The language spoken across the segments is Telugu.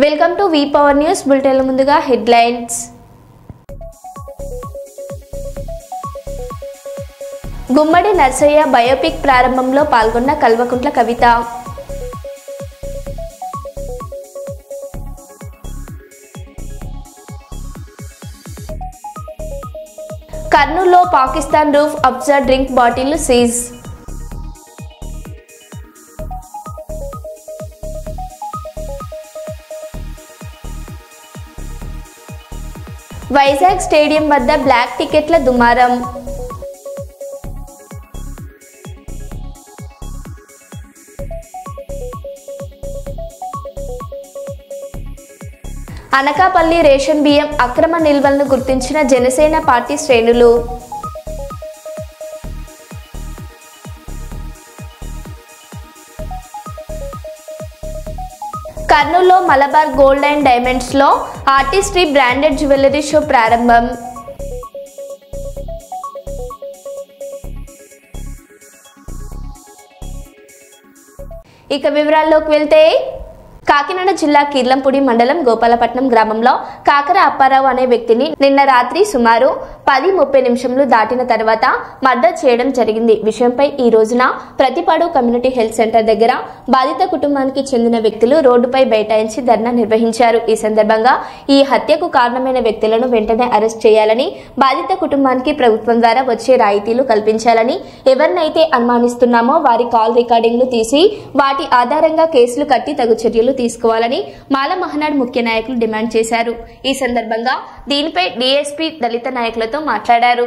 Welcome to V power news bulletin. ముందుగా హెడ్లైన్స్. గుమ్మడి నర్సయ్య బయోపిక్ ప్రారంభంలో పాల్గొన్న కల్వకుంట్ల కవిత. కర్నూలులో Pakistan Rooh Afza drink bottle seize. Vizag stadium వద్ద బ్లాక్ టికెట్ల దుమారం. అనకాపల్లి రేషన్ బియ్యం అక్రమ నిల్వలను గుర్తించిన జనసేన పార్టీ శ్రేణులు. కర్నూలులో మలబార్ గోల్డ్ అండ్ డైమండ్స్ లో ఆర్టిస్ట్రీ బ్రాండెడ్ జ్యువెలరీ షో ప్రారంభం. ఇక వివరాల్లోకి వెళ్తే, కాకినాడ జిల్లా కీర్లంపూడి మండలం గోపాలపట్నం గ్రామంలో కాకర అప్పారావు అనే వ్యక్తిని నిన్న రాత్రి సుమారు 10:30 దాటిన తర్వాత మర్డర్ చేయడం జరిగింది. విషయంపై ఈ రోజున ప్రతిపాడు కమ్యూనిటీ హెల్త్ సెంటర్ దగ్గర బాధిత కుటుంబానికి చెందిన వ్యక్తులు రోడ్డుపై బైఠాయించి ధర్నా నిర్వహించారు. ఈ సందర్భంగా ఈ హత్యకు కారణమైన వ్యక్తులను వెంటనే అరెస్ట్ చేయాలని, బాధిత కుటుంబానికి ప్రభుత్వం ద్వారా వచ్చే రాయితీలు కల్పించాలని, ఎవరినైతే అనుమానిస్తున్నామో వారి కాల్ రికార్డింగ్లు తీసి వాటి ఆధారంగా కేసులు కట్టి తగు చర్యలు తీసుకోవాలని మాల మహనాడ్ ముఖ్య నాయకులు డిమాండ్ చేశారు. ఈ సందర్భంగా దీనిపై డీఎస్పీ దళిత నాయకులతో మాట్లాడారు.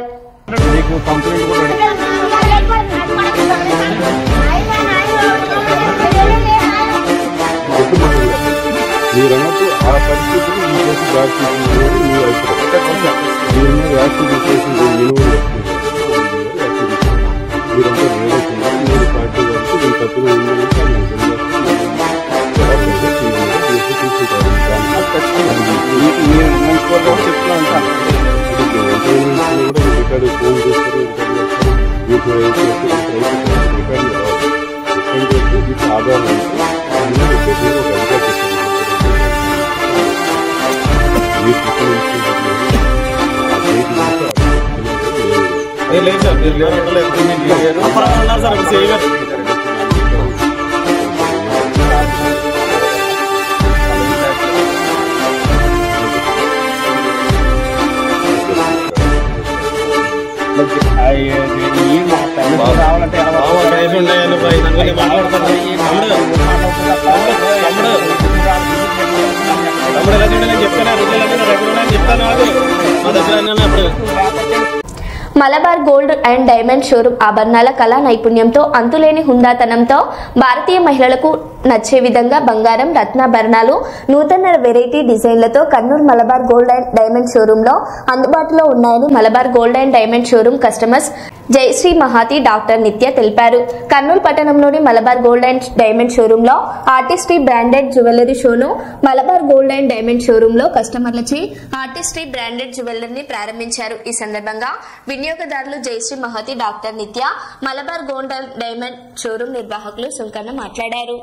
Malabar gold and diamond showroom ఆభరణాల కళా నైపుణ్యంతో, అంతులేని హుందాతనంతో భారతీయ మహిళలకు నచ్చే విధంగా బంగారం, రత్నాభరణాలు, నూతన వెరైటీ డిజైన్లతో Kurnool Malabar gold and diamond showroom లో అందుబాటులో ఉన్నాయని Malabar gold and diamond showroom customers Jayashree Mahathi, doctor Nithya తెలిపారు. కర్నూలు పట్టణంలోని Malabar gold and diamond showroom లో ఆర్టిస్ట్రీ బ్రాండెడ్ జ్యువెలరీ షోను Malabar gold and diamond showroom లో కస్టమర్లచే ఆర్టిస్ట్రీ బ్రాండెడ్ జ్యువెలరీని ప్రారంభించారు. ఈ సందర్భంగా వినియోగదారులు జయశ్రీ మహాతి, డాక్టర్ నిత్య, Malabar gold and diamond showroom నిర్వాహకులు సుంకన్న మాట్లాడారు.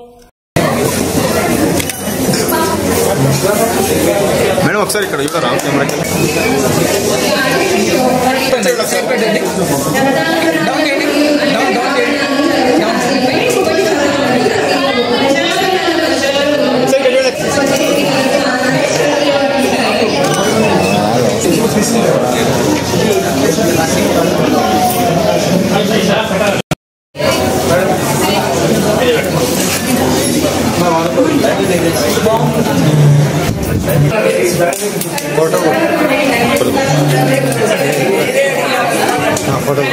మేడం ఒకసారి ఇక్కడ చూడరా फोटो फोटो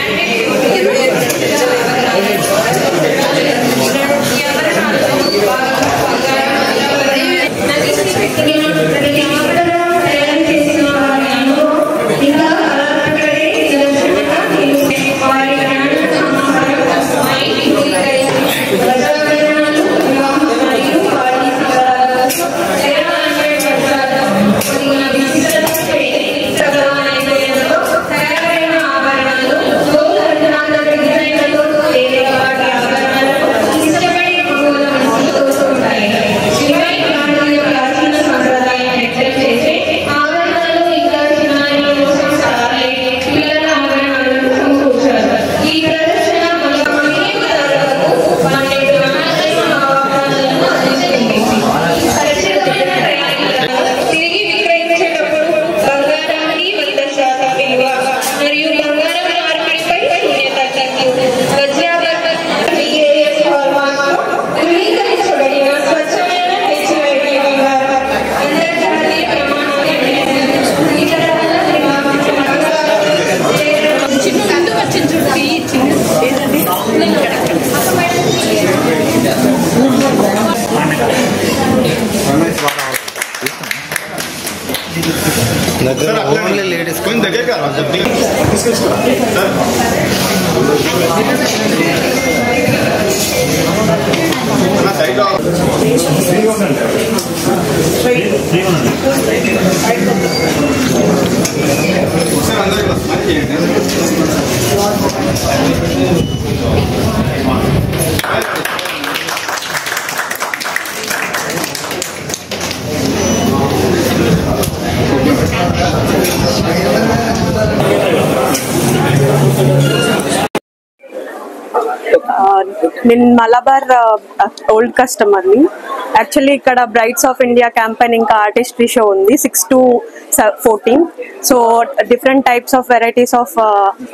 ఓన్లీ లేడీస్ కొంచెం దగ్గర నేను మలబార్ ఓల్డ్ కస్టమర్ని. యాక్చువల్లీ ఇక్కడ బ్రైడ్స్ ఆఫ్ ఇండియా క్యాంపెయిన్ ఇంకా ఆర్టిస్ట్రీ షో ఉంది 6 to 14. So different types of varieties of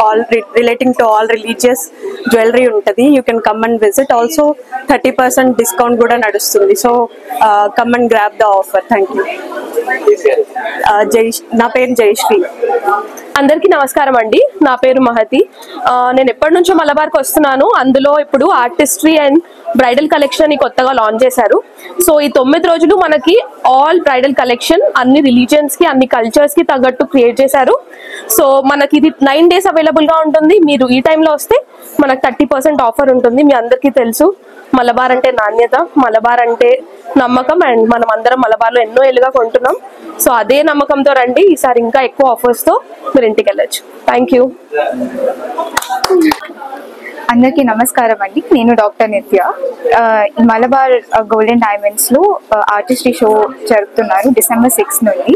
all relating to all religious jewellery ఉంటుంది. You can come and visit. Also 30% discount కూడా నడుస్తుంది. So come and grab the offer. Thank you. నా పేరు జయశ్రీ. అందరికీ నమస్కారం అండి. నా పేరు మహతి. నేను ఎప్పటి నుంచో మలబార్కి వస్తున్నాను. అందులో ఇప్పుడు ఆర్టిస్ట్రీ అండ్ బ్రైడల్ కలెక్షన్ కొత్తగా లాంచ్ చేశారు. సో ఈ 9 రోజులు మనకి ఆల్ బ్రైడల్ కలెక్షన్ అన్ని రిలీజియన్స్ కి అన్ని కల్చర్స్ కి తగ్గట్టు క్రియేట్ చేశారు. సో మనకి ఇది 9 days అవైలబుల్ గా ఉంటుంది. మీరు ఈ టైంలో వస్తే మనకు 30% ఆఫర్ ఉంటుంది. మీ అందరికీ తెలుసు మలబార్ అంటే నాణ్యత, మలబార్ అంటే నమ్మకం. అండ్ మనం అందరం మలబార్లో ఎన్నో ఏళ్ళుగా కొంటున్నాం. సో అదే నమ్మకంతో రండి. ఈసారి ఇంకా ఎక్కువ ఆఫర్స్ తో మీరు ఇంటికి వెళ్ళొచ్చు. Thank you. అందరికీ నమస్కారం అండి. నేను డాక్టర్ నిత్య. మలబార్ గోల్డెన్ డైమండ్స్ లో ఆర్టిస్ట్రీ షో జరుపుతున్నారు December 6 నుండి.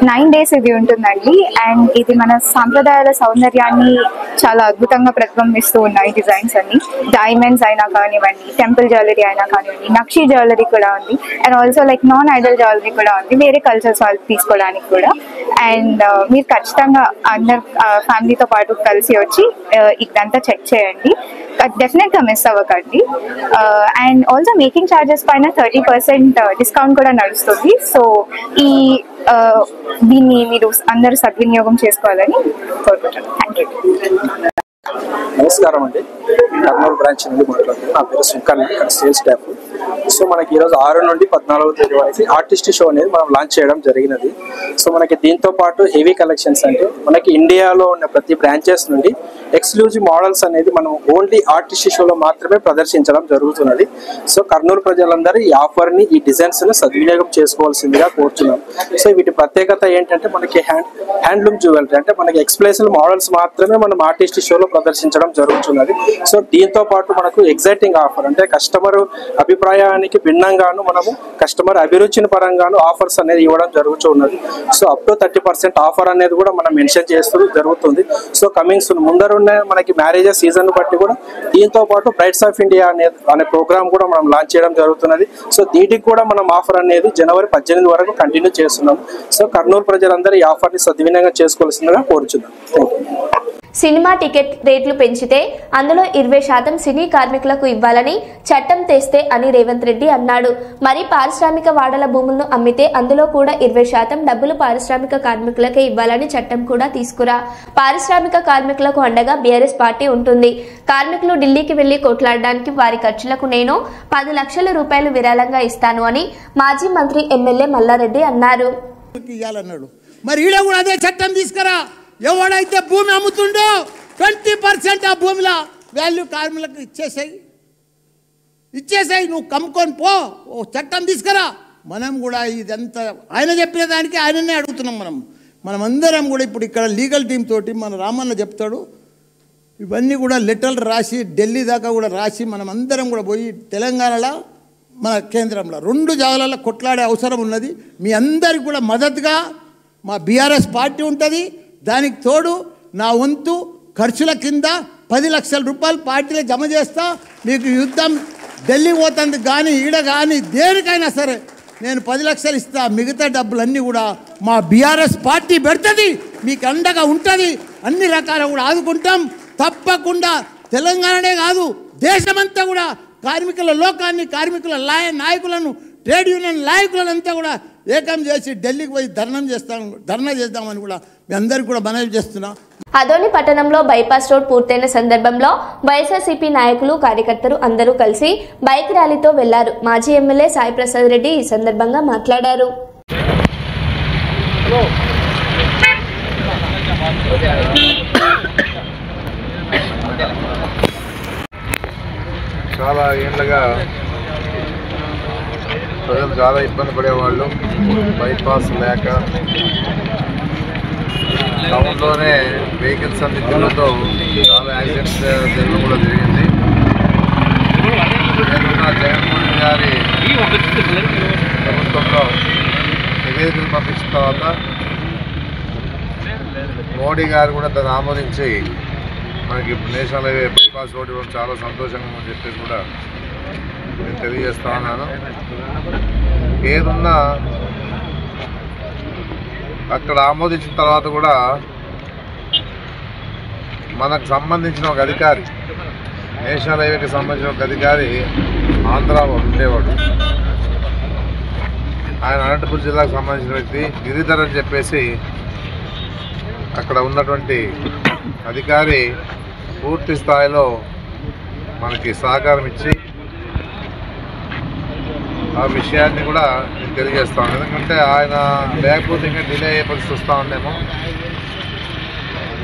9 days ఇది ఉంటుందండి. అండ్ ఇది మన సాంప్రదాయాల సౌందర్యాన్ని చాలా అద్భుతంగా ప్రతిబింబిస్తూ ఉన్నాయి. డిజైన్స్ అన్ని డైమండ్స్ అయినా కానివ్వండి, టెంపుల్ జ్యువెలరీ అయినా కానివ్వండి, నక్షీ జ్యువెలరీ కూడా ఉంది. And also like non Idol jewellery కూడా ఉంది, వేరే కల్చర్స్ వాళ్ళు తీసుకోవడానికి కూడా. అండ్ మీరు ఖచ్చితంగా అందరు ఫ్యామిలీతో పాటు కలిసి వచ్చి ఇదంతా చెక్ చేయండి. డెఫినెట్ గా మిస్ అవ్వకండి. అండ్ ఆల్సో మేకింగ్ ఛార్జెస్ పైన 30% డిస్కౌంట్ కూడా నడుస్తుంది. సో ఈ దీన్ని మీరు అందరూ సద్వినియోగం చేసుకోవాలని కోరుకుంటున్నాను. Thank you. నమస్కారం అండి. కర్నూలు బ్రాంచ్ నుండి మాట్లాడుతున్నాను. నా పేరు సుంకర్, సేల్స్ స్టాఫ్. సో మనకి ఈరోజు 6 నుండి 14వ తేదీ వరకు ఆర్టిస్ట్ షో అనేది మనం లాంచ్ చేయడం జరిగినది. సో మనకి దీంతో పాటు హెవీ కలెక్షన్స్ అంటే మనకి ఇండియాలో ఉన్న ప్రతి బ్రాంచెస్ నుండి ఎక్స్క్లూజివ్ మోడల్స్ అనేది మనం ఓన్లీ ఆర్టిస్ట్ షోలో మాత్రమే ప్రదర్శించడం జరుగుతున్నది. సో కర్నూలు ప్రజలందరూ ఈ ఆఫర్ని, ఈ డిజైన్స్ని సద్వినియోగం చేసుకోవాల్సిందిగా కోరుతున్నాం. సో వీటి ప్రత్యేకత ఏంటంటే మనకి హ్యాండ్లూమ్ జ్యువెలరీ అంటే మనకి ఎక్స్క్లూజివ్ మోడల్స్ మాత్రమే మనం ఆర్టిస్ట్ షోలో ప్రదర్శించడం జరుగుతున్నది. సో దీంతో పాటు మనకు ఎగ్జైటింగ్ ఆఫర్ అంటే కస్టమర్ అభిప్రాయానికి భిన్నంగాను మనము కస్టమర్ అభిరుచిని పరంగాను ఆఫర్స్ అనేది ఇవ్వడం జరుగుతున్నది. సో అప్ టు 30% ఆఫర్ అనేది కూడా మనం మెన్షన్ చేస్తూ జరుగుతుంది. సో కమింగ్ సూన్ ముందరున్న మనకి మ్యారేజెస్ సీజన్ బట్టి కూడా దీంతో పాటు బ్రైడ్స్ ఆఫ్ ఇండియా అనే ప్రోగ్రామ్ కూడా మనం లాంచ్ చేయడం జరుగుతున్నది. సో దీనికి కూడా మనం ఆఫర్ అనేది January 18 వరకు కంటిన్యూ చేస్తున్నాం. సో కర్నూలు ప్రజలందరూ ఈ ఆఫర్ని సద్వినియోగం చేసుకోవాల్సిందిగా కోరుచున్నాం. Thank you. సినిమా టికెట్ రేట్లు పెంచితే అందులో 20% సినీ కార్మికులకు ఇవ్వాలని చట్టం తెస్తే అని రేవంత్ రెడ్డి అన్నాడు. మరి పారిశ్రామిక వాడల భూములను అమ్మితే అందులో కూడా 20% డబ్బులు పారిశ్రామిక కార్మికులకే ఇవ్వాలని చట్టం కూడా తీసుకురా. పారిశ్రామిక కార్మికులకు అండగా బీఆర్ఎస్ పార్టీ ఉంటుంది. కార్మికులు ఢిల్లీకి వెళ్లి కొట్లాడడానికి వారి ఖర్చులకు నేను 10 లక్షల రూపాయలు విరాళంగా ఇస్తాను అని మాజీ మంత్రి ఎమ్మెల్యే మల్లారెడ్డి అన్నారు. మరి ఈడ కూడా అదే చట్టం తీసుకురా. ఎవడైతే భూమి అమ్ముతుండో 20% ఆ భూమిలో వాల్యూ కార్మికులకు ఇచ్చేసాయి. నువ్వు కమ్ముకొని పో, ఓ చట్టం తీసుకురా. మనం కూడా ఇదంతా ఆయన చెప్పిన దానికి ఆయననే అడుగుతున్నాం. మనం అందరం కూడా ఇప్పుడు ఇక్కడ లీగల్ టీం తోటి మన రామన్న చెప్తాడు. ఇవన్నీ కూడా లెటర్లు రాసి ఢిల్లీ దాకా కూడా రాసి మనం అందరం కూడా పోయి తెలంగాణలో మన కేంద్రంలో 2 జాగాలలో కొట్లాడే అవసరం ఉన్నది. మీ అందరికి కూడా మద్దతుగా మా బీఆర్ఎస్ పార్టీ ఉంటుంది. దానికి తోడు నా వంతు ఖర్చుల కింద 10 లక్షల రూపాయలు పార్టీలో జమ చేస్తా. మీకు యుద్ధం ఢిల్లీ పోతుంది కానీ ఈడ కానీ దేనికైనా సరే నేను 10 లక్షలు ఇస్తా. మిగతా డబ్బులన్నీ కూడా మా బీఆర్ఎస్ పార్టీ పెడుతుంది, మీకు అండగా ఉంటుంది. అన్ని రకాల కూడా ఆదుకుంటాం. తప్పకుండా తెలంగాణనే కాదు దేశమంతా కూడా కార్మికుల లోకాన్ని, కార్మికుల నాయకులను, ట్రేడ్ యూనియన్ నాయకులంతా కూడా ఏకం చేసి ఢిల్లీకి పోయి ధర్నా చేద్దామని కూడా మీ అందరికీ కూడా మనవి చేస్తున్నా. అదోని పట్టణంలో బైపాస్ రోడ్ పూర్తయిన సందర్భంలో వైఎస్ఆర్సీపీ నాయకులు, కార్యకర్తలు అందరూ కలిసి బైక్ ర్యాలీతో వెళ్లారు. మాజీ ఎమ్మెల్యే సాయి ప్రసాద్ రెడ్డి ఈ సందర్భంగా మాట్లాడారు. చాలా ఏళ్ళగా ప్రజలు చాలా ఇబ్బంది పడేవాళ్ళు. బైపాస్ లేక టౌన్లోనే వెహికల్స్ అన్ని తిరుగుతూ చాలా యాక్సిడెంట్స్ జరగడం కూడా జరిగింది. జగన్మోహన్ గారి ప్రభుత్వంలో నివేదికలు పంపించిన తర్వాత మోడీ గారు కూడా దాన్ని ఆమోదించి మనకి నేషనల్ హైవే బైపాస్ రోడ్ ఇవ్వడం చాలా సంతోషంగా ఉందని చెప్పేసి కూడా నేను తెలియజేస్తా ఉన్నాను. ఏదున్నా అక్కడ ఆమోదించిన తర్వాత కూడా మనకు సంబంధించిన ఒక అధికారి, నేషనల్ హైవేకి సంబంధించిన ఒక అధికారి ఆంధ్ర ఉండేవాడు. ఆయన అనంతపురం జిల్లాకు సంబంధించిన వ్యక్తి గిరిధర్ అని చెప్పేసి అక్కడ ఉన్నటువంటి అధికారి పూర్తి స్థాయిలో మనకి సహకారం ఇచ్చి ఆ విషయాన్ని కూడా నేను తెలియజేస్తాను. ఎందుకంటే ఆయన లేకపోతే ఇంకా డిలే అయ్యే పరిస్థితి వస్తూ ఉందేమో.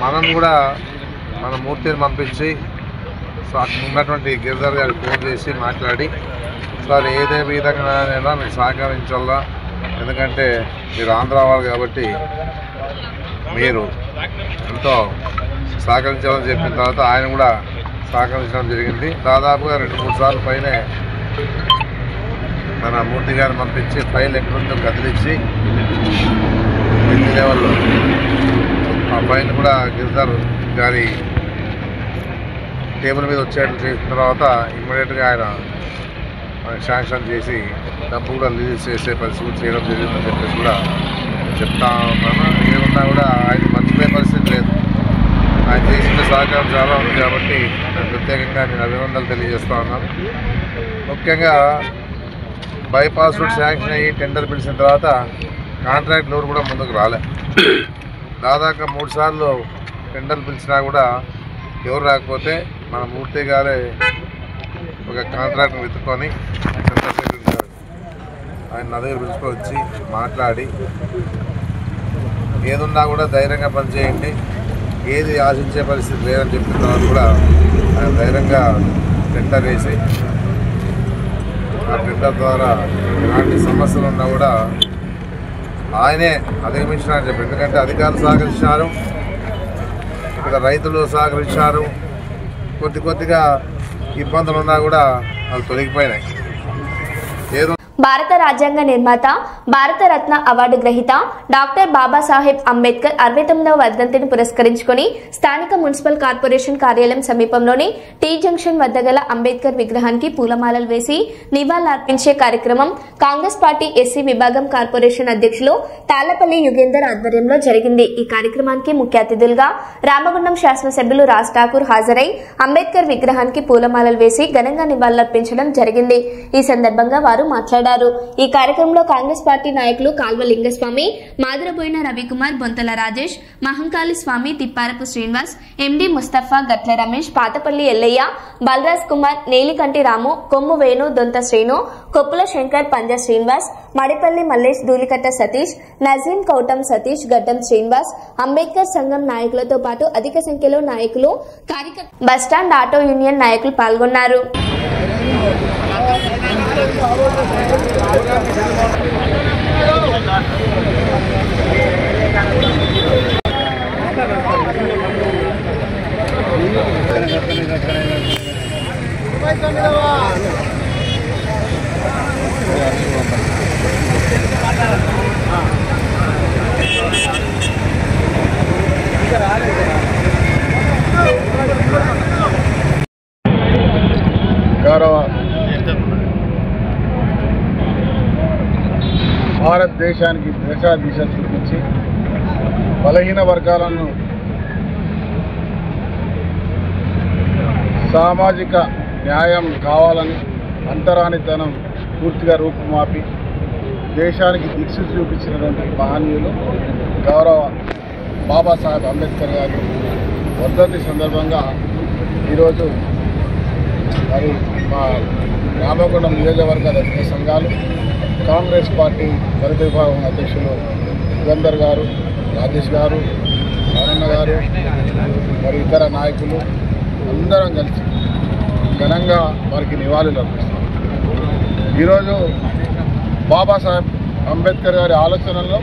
మనం కూడా మన మూర్తిని పంపించి ఉన్నటువంటి గిరిధర్ గారికి ఫోన్ చేసి మాట్లాడి, సార్ ఏదే విధంగానైనా మీకు సహకరించాలా, ఎందుకంటే మీరు ఆంధ్ర వాళ్ళు కాబట్టి మీరు ఎంతో సహకరించాలని చెప్పిన తర్వాత ఆయన కూడా సహకరించడం జరిగింది. దాదాపుగా 2-3 సార్లు పైనే మన మూర్తి గారిని పంపించి ఫైల్ ఎక్కడుందో కదిలించి ఢిల్లీ లెవెల్లో ఆ ఫైల్ కూడా గిరిధర్ గారి టేబుల్ మీద వచ్చేట్లు చేసిన తర్వాత ఇమ్మీడియట్గా ఆయన శాంక్షన్ చేసి డబ్బు కూడా రిలీజ్ చేసే పరిస్థితి చేయడం జరిగిందని చెప్పేసి కూడా చెప్తా ఉన్నాను. ఏమన్నా కూడా ఆయన మర్చిపోయే పరిస్థితి లేదు. ఆయన చేసిన సహకారం చాలా ఉంది కాబట్టి నేను ప్రత్యేకంగా నేను అభినందనలు తెలియజేస్తా ఉన్నాను. ముఖ్యంగా బైపాస్ రోడ్ శాంక్షన్ అయ్యి టెండర్ పిలిచిన తర్వాత కాంట్రాక్ట్ ఎవరు కూడా ముందుకు రాలే. దాదాపు 3 సార్లు టెండర్ పిలిచినా కూడా ఎవరు రాకపోతే మన మూర్తి గారే ఒక కాంట్రాక్ట్ని వెతుక్కొని చంద్రశేఖర్ గారు ఆయన నా దగ్గర పిలుచుకొచ్చి మాట్లాడి ఏదున్నా కూడా ధైర్యంగా పనిచేయండి, ఏది ఆశించే పరిస్థితి లేదని చెప్పిన తర్వాత కూడా ఆయన ధైర్యంగా టెండర్ వేసి ఆ టెండర్ ద్వారా ఎలాంటి సమస్యలు ఉన్నా కూడా ఆయనే అధిగమించినారని చెప్పి, ఎందుకంటే అధికారులు సహకరించినారు, ఇక్కడ రైతులు సహకరించారు, కొద్దిగా ఇబ్బందులు ఉన్నా కూడా అవి తొలగిపోయినాయి. ఏదో భారత రాజ్యాంగ నిర్మాత, భారతరత్న అవార్డు గ్రహీత డాక్టర్ బాబాసాహెబ్ అంబేద్కర్ 69వ వర్ధంతిని పురస్కరించుకుని స్థానిక మున్సిపల్ కార్పొరేషన్ కార్యాలయం సమీపంలోని టీ జంక్షన్ వద్ద గల అంబేద్కర్ విగ్రహానికి పూలమాలలు వేసి నివాళులర్పించే కార్యక్రమం కాంగ్రెస్ పార్టీ ఎస్సీ విభాగం కార్పొరేషన్ అధ్యక్షులు తాళ్లపల్లి యుగేందర్ ఆధ్వర్యంలో జరిగింది. ఈ కార్యక్రమానికి ముఖ్య అతిథులుగా రామగుండం శాసనసభ్యులు రాజ్ ఠాకూర్ హాజరై అంబేద్కర్ విగ్రహానికి పూలమాలలు వేసి ఘనంగా నివాళులర్పించడం జరిగింది. ఈ సందర్భంగా వారు మాట్లాడారు. ఈ కార్యక్రమంలో కాంగ్రెస్ పార్టీ నాయకులు కాల్వ లింగస్వామి, మాదురబోయిన రవికుమార్, బొంతల రాజేష్, మహంకాళి స్వామి, తిప్పారపు శ్రీనివాస్, ఎండి ముస్తఫా, గట్ల రమేష్, పాతపల్లి ఎల్లయ్య, బలరాజ్ కుమార్, నేలికంటి రాము, కొమ్ము వేణు, దొంత శ్రీను, కొప్పుల శంకర్, పంజ శ్రీనివాస్, మడిపల్లి మల్లేష్, ధూలికట్ట సతీష్, నజీం, కౌటం సతీష్, గడ్డం శ్రీనివాస్, అంబేద్కర్ సంఘం నాయకులతో పాటు అధిక సంఖ్యలో నాయకులు, బస్టాండ్ ఆటో యూనియన్ నాయకులు పాల్గొన్నారు. గౌరవ భారతదేశానికి దిశ చూపించి బలహీన వర్గాలను సామాజిక న్యాయం కావాలని అంతరానితనం పూర్తిగా రూపుమాపి దేశానికి దిక్సూచి చూపించినటువంటి మహనీయులు గౌరవ బాబాసాహెబ్ అంబేద్కర్ గారి వర్ధంతి సందర్భంగా ఈరోజు మరి మా రామగుండం నియోజకవర్గ దళిత సంఘాలు, కాంగ్రెస్ పార్టీ దళిత విభాగం అధ్యక్షులు యుగంధర్ గారు, రాజేష్ గారు, అన్న గారు మరి ఇతర నాయకులు అందరం కలిసి ఘనంగా వారికి నివాళులు అర్పిస్తాం. ఈరోజు బాబాసాహెబ్ అంబేద్కర్ గారి ఆలోచనల్లో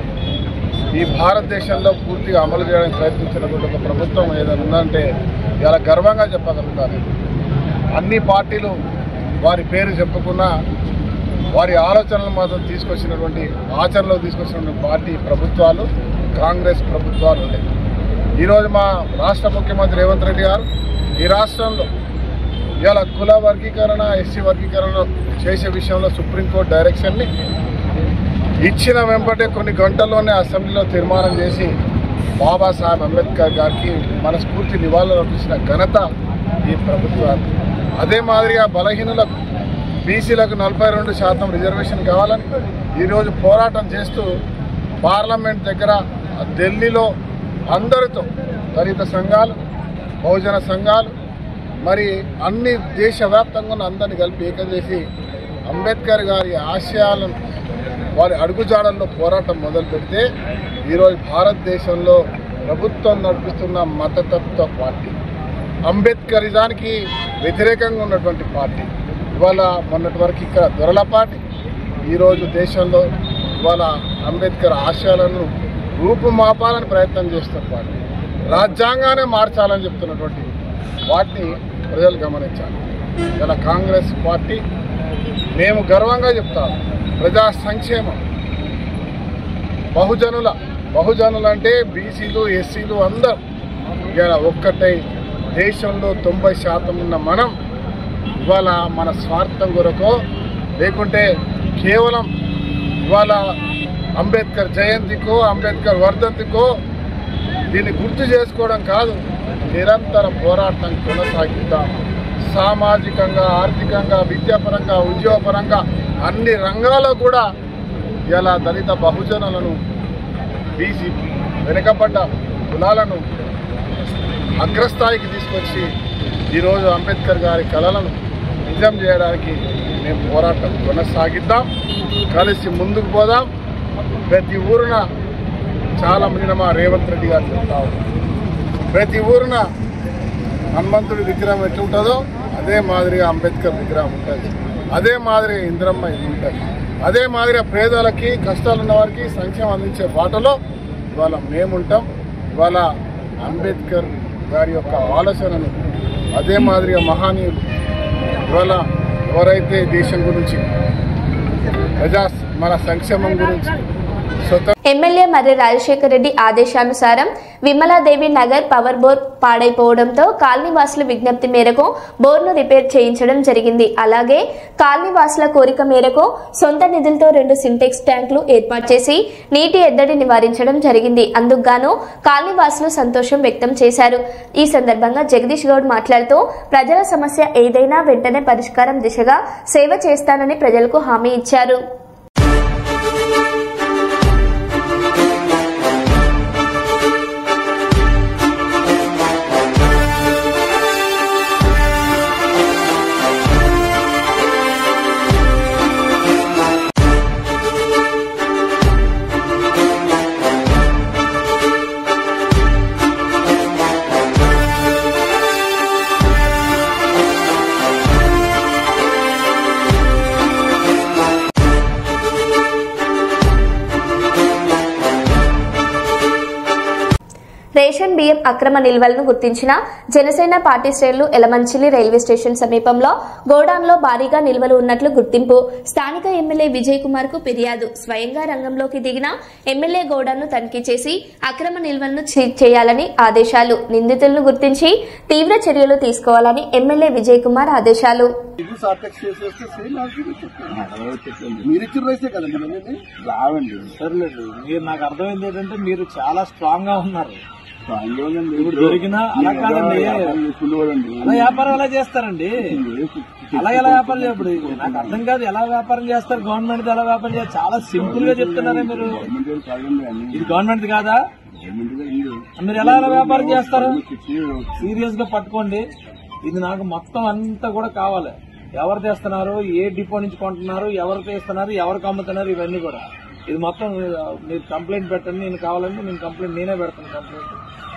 ఈ భారతదేశంలో పూర్తిగా అమలు చేయడానికి ప్రయత్నించినటువంటి ఒక ప్రభుత్వం ఏదైనా ఉందంటే ఇలా గర్వంగా చెప్పగలుగుతాను. అన్ని పార్టీలు వారి పేరు చెప్పుకున్నా వారి ఆలోచనలు మాత్రం తీసుకొచ్చినటువంటి ఆచరణలో తీసుకొచ్చినటువంటి పార్టీ ప్రభుత్వాలు కాంగ్రెస్ ప్రభుత్వాలు ఉన్నాయి. ఈరోజు మా రాష్ట్ర ముఖ్యమంత్రి రేవంత్ రెడ్డి గారు ఈ రాష్ట్రంలో ఇలా కుల వర్గీకరణ ఎస్సీ వర్గీకరణ చేసే విషయంలో సుప్రీంకోర్టు డైరెక్షన్ని ఇచ్చిన వెంబటే కొన్ని గంటల్లోనే అసెంబ్లీలో తీర్మానం చేసి బాబాసాహెబ్ అంబేద్కర్ గారికి మనస్ఫూర్తి నివాళులు అర్పించిన ఘనత ఈ ప్రభుత్వాలు. అదే మాదిరిగా బలహీనులకు బీసీలకు 42% రిజర్వేషన్ కావాలని ఈరోజు పోరాటం చేస్తూ పార్లమెంట్ దగ్గర ఢిల్లీలో అందరితో దళిత సంఘాలు బహుజన సంఘాలు మరి అన్ని దేశవ్యాప్తంగా ఉన్న అందరినీ కలిపి ఏకం చేసి అంబేద్కర్ గారి ఆశయాలను వారి అడుగుజాడల్లో పోరాటం మొదలు పెడితే ఈరోజు భారతదేశంలో ప్రభుత్వం నడిపిస్తున్న మతతత్వ పార్టీ అంబేద్కరిజానికి వ్యతిరేకంగా ఉన్నటువంటి పార్టీ ఇవాళ మొన్నటి వరకు ఇక్కడ దొరల పార్టీ ఈరోజు దేశంలో ఇవాళ అంబేద్కర్ ఆశయాలను రూపుమాపాలని ప్రయత్నం చేస్తున్న పార్టీ రాజ్యాంగానే మార్చాలని చెప్తున్నటువంటి వాటిని ప్రజలు గమనించాలి. ఇలా కాంగ్రెస్ పార్టీ మేము గర్వంగా చెప్తాము ప్రజా సంక్షేమం బహుజనులు అంటే బీసీలు ఎస్సీలు అందరూ ఇలా ఒక్కటై దేశంలో 90% ఉన్న మనం ఇవాళ మన స్వార్థం కొరకో లేకుంటే కేవలం ఇవాళ అంబేద్కర్ జయంతికో అంబేద్కర్ వర్ధంతికో దీన్ని గుర్తు చేసుకోవడం కాదు, నిరంతర పోరాటం కొనసాగిద్దాం. సామాజికంగా ఆర్థికంగా విద్యాపరంగా ఉద్యోగపరంగా అన్ని రంగాల్లో కూడా ఇలా దళిత బహుజనులను బీసీ వెనుకబడ్డ కులాలను అగ్రస్థాయికి తీసుకొచ్చి ఈరోజు అంబేద్కర్ గారి కళలను నిజం చేయడానికి మేము పోరాటం కొనసాగిద్దాం. కలిసి ముందుకు పోదాం. ప్రతి ఊరున చాలా మంది మా రేవంత్ రెడ్డి గారు చెప్తా ఉన్నారు, ప్రతి ఊరున హనుమంతుడి విగ్రహం ఎట్లుంటుందో అదే మాదిరిగా అంబేద్కర్ విగ్రహం ఉంటుంది, అదే మాదిరిగా ఇందిరమ్మ ఇది ఉంటుంది, అదే మాదిరిగా పేదలకి కష్టాలున్న వారికి సంక్షేమం అందించే బాటలో ఇవాళ మేముంటాం. ఇవాళ అంబేద్కర్ గారి యొక్క ఆలోచనను అదే మాదిరిగా మహానీయులు ఇవాళ ఎవరైతే దేశం గురించి మన సంక్షేమం గురించి ఎమ్మెల్యే మర్రి రాజశేఖర రెడ్డి ఆదేశానుసారం విమలాదేవి నగర్ పవర్ బోర్ పాడైపోవడంతో కాలనీవాసుల విజ్ఞప్తి మేరకు బోర్ను రిపేర్ చేయించడం జరిగింది. అలాగే కాలనీవాసుల కోరిక మేరకు సొంత నిధులతో 2 సింటెక్స్ ట్యాంకులు ఏర్పాటు చేసి నీటి ఎద్దడి నివారించడం జరిగింది. అందుకుగాను కాలనీవాసులు సంతోషం వ్యక్తం చేశారు. ఈ సందర్భంగా జగదీష్ గౌడ్ మాట్లాడుతూ ప్రజల సమస్య ఏదైనా వెంటనే పరిష్కారం దిశగా సేవ చేస్తానని ప్రజలకు హామీ ఇచ్చారు. రేషన్ బియ్యం అక్రమ నిల్వలను గుర్తించిన జనసేన పార్టీ శ్రేణులు ఎలమంచిలి రైల్వే స్టేషన్ సమీపంలో గోడాన్లో భారీగా నిల్వలు ఉన్నట్లు గుర్తింపు. స్థానిక ఎమ్మెల్యే విజయ్ కుమార్ కు ఫిర్యాదు. స్వయంగా రంగంలోకి దిగిన ఎమ్మెల్యే గోడాన్ను తనిఖీ చేసి అక్రమ నిల్వలను సీజ్ చేయాలని ఆదేశాలు. నిందితులను గుర్తించి తీవ్ర చర్యలు తీసుకోవాలని ఎమ్మెల్యే విజయ్ కుమార్ ఆదేశాలు. మీరు నాకు అర్థమైంది ఏంటంటే మీరు చాలా స్ట్రాంగ్ గా ఉన్నారు. దొరికినా అలా కాదండి, అలా వ్యాపారం ఎలా చేస్తారండి? అలా ఎలా వ్యాపారం చేయప్పుడు నాకు అర్థం కాదు. ఎలా వ్యాపారం చేస్తారు? గవర్నమెంట్ ఎలా వ్యాపారం చేస్తారు? చాలా సింపుల్ గా చెప్తున్నారే మీరు. ఇది గవర్నమెంట్ కాదా? మీరు ఎలా ఎలా వ్యాపారం చేస్తారు? సీరియస్ గా పట్టుకోండి. ఇది నాకు మొత్తం అంతా కూడా కావాలి. ఎవరు తెస్తున్నారు, ఏ డిపో నుంచి కొంటున్నారు, ఎవరు తెస్తున్నారు, ఎవరికి అమ్ముతున్నారు, ఇవన్నీ కూడా ఇది మొత్తం మీరు కంప్లైంట్ పెట్టండి, నేను కావాలంటే నేను కంప్లైంట్ నేనే పెడతాను. కంప్లైంట్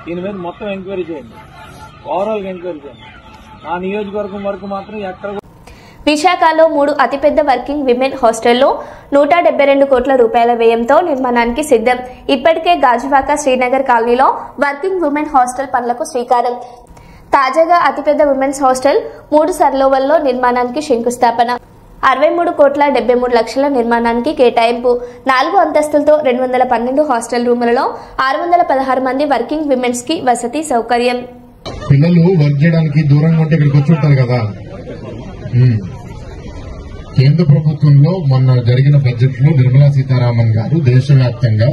దీని మీద మొత్తం ఎంక్వైరీ చేయండి, ఓవరాల్గా ఎంక్వైరీ చేయండి. నా నియోజకవర్గం వరకు మాత్రం ఎక్కడ. విశాఖలో 3 అతిపెద్ద వర్కింగ్ విమెన్ హాస్టళ్లు 172 కోట్ల రూపాయల వ్యయంతో నిర్మాణానికి సిద్ధం. ఇప్పటికే గాజువాక శ్రీనగర్ కాలనీలో వర్కింగ్ విమెన్ హాస్టల్ పనులకు శ్రీకారం. తాజాగా అతిపెద్ద విమెన్స్ హాస్టల్ 3 సర్లోవల్లో నిర్మాణానికి శంకుస్థాపన. 63 కోట్ల 73 లక్షల నిర్మాణానికి కేటాయింపు. 4 అంతస్తులతో 212 హాస్టల్ రూములలో 616 మంది వర్కింగ్ విమెన్స్ కి వసతి సౌకర్యం. పిల్లలు వర్క్ చేయడానికి దూరంగా ఉంటే ఇక్కడికి వచ్చి ఉంటారు కదా. కేంద్ర ప్రభుత్వంలో మొన్న జరిగిన బడ్జెట్ లో నిర్మలా సీతారామన్ గారు దేశవ్యాప్తంగా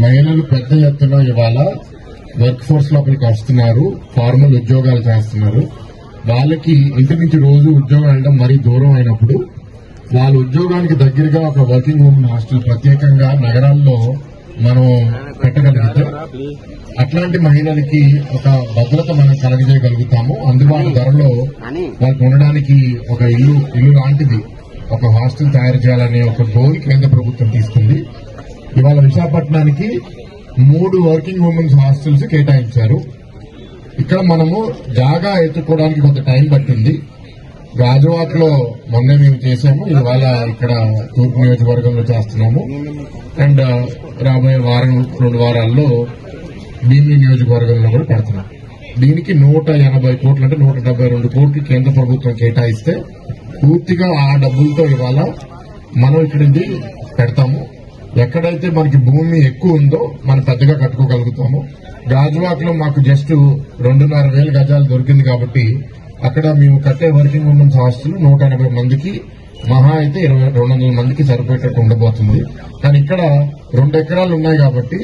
మహిళలు పెద్ద ఎత్తున ఇవాళ వర్క్ ఫోర్స్ లోపలికి వస్తున్నారు, ఫార్మల్ ఉద్యోగాలు చేస్తున్నారు. వాళ్ళకి ఇంటి నుంచి రోజు ఉద్యోగం వెళ్ళడం మరీ దూరం అయినప్పుడు వాళ్ళ ఉద్యోగానికి దగ్గరగా ఒక వర్కింగ్ ఉమెన్ హాస్టల్ ప్రత్యేకంగా నగరాల్లో మనం పెట్టగలిగితే అట్లాంటి మహిళలకి ఒక భద్రత మనం కలగజేయగలుగుతాము. అందుబాటు ధరలో వాళ్ళకి ఉండడానికి ఒక ఇల్లు లాంటిది ఒక హాస్టల్ తయారు చేయాలనే ఒక గోల్ కేంద్ర ప్రభుత్వం తీసుకుంది. ఇవాళ విశాఖపట్నానికి 3 వర్కింగ్ ఉమెన్స్ హాస్టల్స్ కేటాయించారు. ఇక్కడ మనము జాగా ఎత్తుకోవడానికి కొంత టైం పట్టింది. గాజువాకలో మొన్నే మేము చేశాము, ఇవాళ ఇక్కడ తూర్పు నియోజకవర్గంలో చేస్తున్నాము. అండ్ రాబోయే 2 వారాల్లో భీమిలి నియోజకవర్గంలో కూడా పెడుతున్నాం. దీనికి 180 కోట్లు అంటే 172 కోట్లు కేంద్ర ప్రభుత్వం కేటాయిస్తే పూర్తిగా ఆ డబ్బులతో ఇవాళ మనం ఇక్కడ పెడతాము. ఎక్కడైతే మనకి భూమి ఎక్కువ ఉందో మనం పెద్దగా కట్టుకోగలుగుతాము. గాజువాకలో మాకు జస్ట్ 2,500 గజాలు దొరికింది కాబట్టి అక్కడ మేము కట్టే వర్కింగ్ ఉమెన్స్ హాస్టల్ 180 మందికి మహా అయితే 200 మందికి సరిపోయేటట్టు ఉండబోతుంది. కానీ ఇక్కడ 2 ఎకరాలు ఉన్నాయి కాబట్టి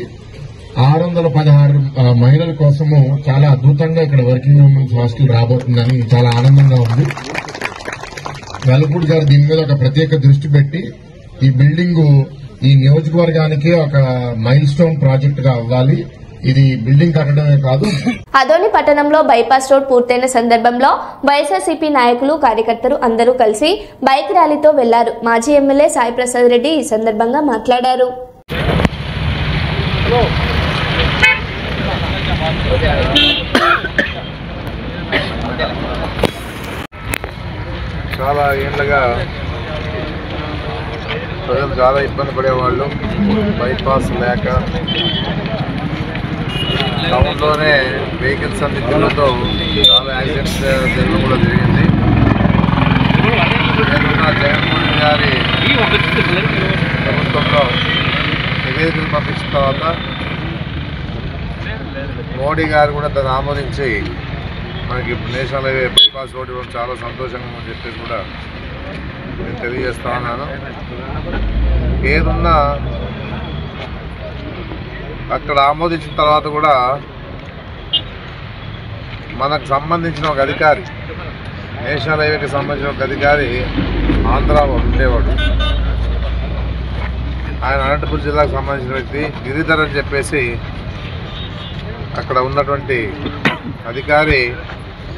616 మహిళల కోసము చాలా అద్భుతంగా ఇక్కడ వర్కింగ్ ఉమెన్స్ హాస్టల్ రాబోతుందని చాలా ఆనందంగా ఉంది. వెలపూడి గారు దీని మీద ఒక ప్రత్యేక దృష్టి పెట్టి ఈ బిల్డింగ్ ఈ నియోజకవర్గానికి ఒక మైల్ స్టోన్ ప్రాజెక్ట్ గా అవ్వాలి. ఇది బిల్డింగ్ కట్టడమే కాదు. అదోని పట్టణంలో బైపాస్ రోడ్ పూర్తయిన సందర్భంలో వైఎస్ఆర్సీపీ నాయకులు కార్యకర్తలు అందరూ కలిసి బైక్ ర్యాలీతో వెళ్లారు. మాజీ ఎమ్మెల్యే సాయి ప్రసాద్ రెడ్డి ఈ సందర్భంగా మాట్లాడారు. చాలా ఏళ్ళగా ప్రజలు చాలా ఇబ్బంది పడేవాళ్ళు. బైపాస్ లేక టౌన్లోనే వెహికల్స్ అన్ని తిరుగుతూ చాలా యాక్సిడెంట్స్ జరగడం కూడా జరిగింది. జగన్మోహన్ గారి ప్రభుత్వంలో నివేదికలు పంపించిన తర్వాత మోడీ గారు కూడా దాన్ని ఆమోదించి మనకి నేషనల్ హైవే బైపాస్ రోడ్ ఇవ్వడం చాలా సంతోషంగా అని చెప్పేసి కూడా నేను తెలియజేస్తా ఉన్నాను. ఏదున్నా అక్కడ ఆమోదించిన తర్వాత కూడా మనకు సంబంధించిన ఒక అధికారి, నేషనల్ హైవేకి సంబంధించిన ఒక అధికారి ఆంధ్రాలో ఉండేవాడు. ఆయన అనంతపురం జిల్లాకు సంబంధించిన వ్యక్తి గిరిధర్ అని చెప్పేసి అక్కడ ఉన్నటువంటి అధికారి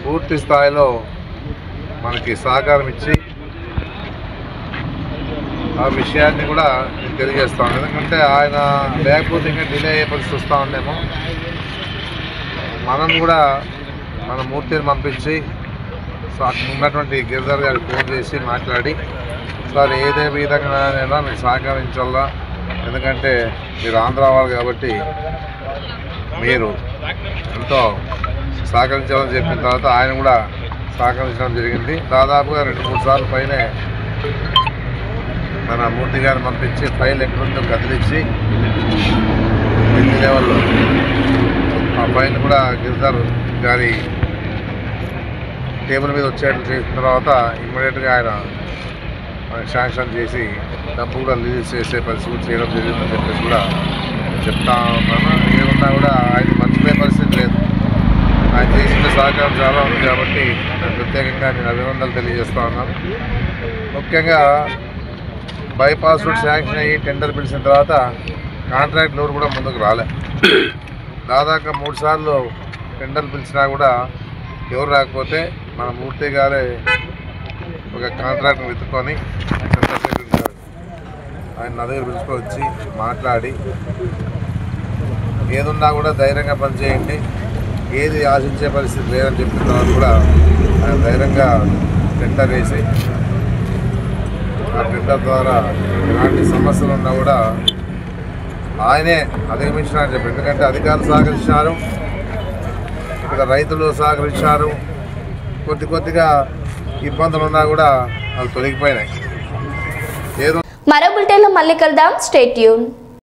పూర్తి స్థాయిలో మనకి సహకారం ఇచ్చి ఆ విషయాన్ని కూడా నేను తెలియజేస్తాను. ఎందుకంటే ఆయన లేకపోతే ఇంకా డిలే అయ్యే పరిస్థితి వస్తూ ఉందేమో. మనం కూడా మన మూర్తిని పంపించి ఉన్నటువంటి గిరిధర్ గారికి ఫోన్ చేసి మాట్లాడి, సార్ ఏదే విధంగానైనా మీరు సహకరించాలా, ఎందుకంటే మీరు ఆంధ్ర వాళ్ళు కాబట్టి మీరు ఎంతో సహకరించాలని చెప్పిన తర్వాత ఆయన కూడా సహకరించడం జరిగింది. దాదాపుగా 2-3 సార్లు పైనే మన మూర్తి గారిని పంపించి ఫైల్ ఎక్కడుందో కదిలించి ఢిల్లీ లెవెల్లో ఆ ఫైల్ కూడా గిరిధర్ గారి టేబుల్ మీద వచ్చేట్లు చేసిన తర్వాత ఇమ్మీడియట్గా ఆయన శాంక్షన్ చేసి డబ్బు కూడా రిలీజ్ చేసే పరిస్థితి చేయడం జరిగిందని చెప్పేసి కూడా చెప్తా ఉన్నాను. ఏమన్నా కూడా ఆయన మర్చిపోయే పరిస్థితి లేదు. ఆయన చేసిన సహకారం చాలా ఉంది కాబట్టి ప్రత్యేకంగా నేను అభినందనలు తెలియజేస్తా ఉన్నాను. ముఖ్యంగా బైపాస్ రోడ్ శాంక్షన్ అయ్యి టెండర్ పిలిచిన తర్వాత కాంట్రాక్ట్ ఎవరు కూడా ముందుకు రాలే. దాదాపు 3 సార్లు టెండర్ పిలిచినా కూడా ఎవరు రాకపోతే మన మూర్తి గారే ఒక కాంట్రాక్ట్ని వెతుక్కొని చంద్రశేఖర్ గారు ఆయన నా దగ్గర పిలుచుకొచ్చి మాట్లాడి ఏదున్నా కూడా ధైర్యంగా పనిచేయండి, ఏది ఆశించే పరిస్థితి లేదని చెప్పిన తర్వాత కూడా ఆయన ధైర్యంగా టెండర్ వేసి ఆ టెండర్ ద్వారా ఎలాంటి సమస్యలు ఉన్నా కూడా ఆయనే అధిగమించినారని చెప్పి, ఎందుకంటే అధికారులు సహకరించినారు, ఇక్కడ రైతులు సహకరించారు, కొద్దిగా ఇబ్బందులు ఉన్నా కూడా అవి తొలగిపోయినాయి. మరో బులెటిన్లో మళ్ళీ కలుద్దాం. Stay tune.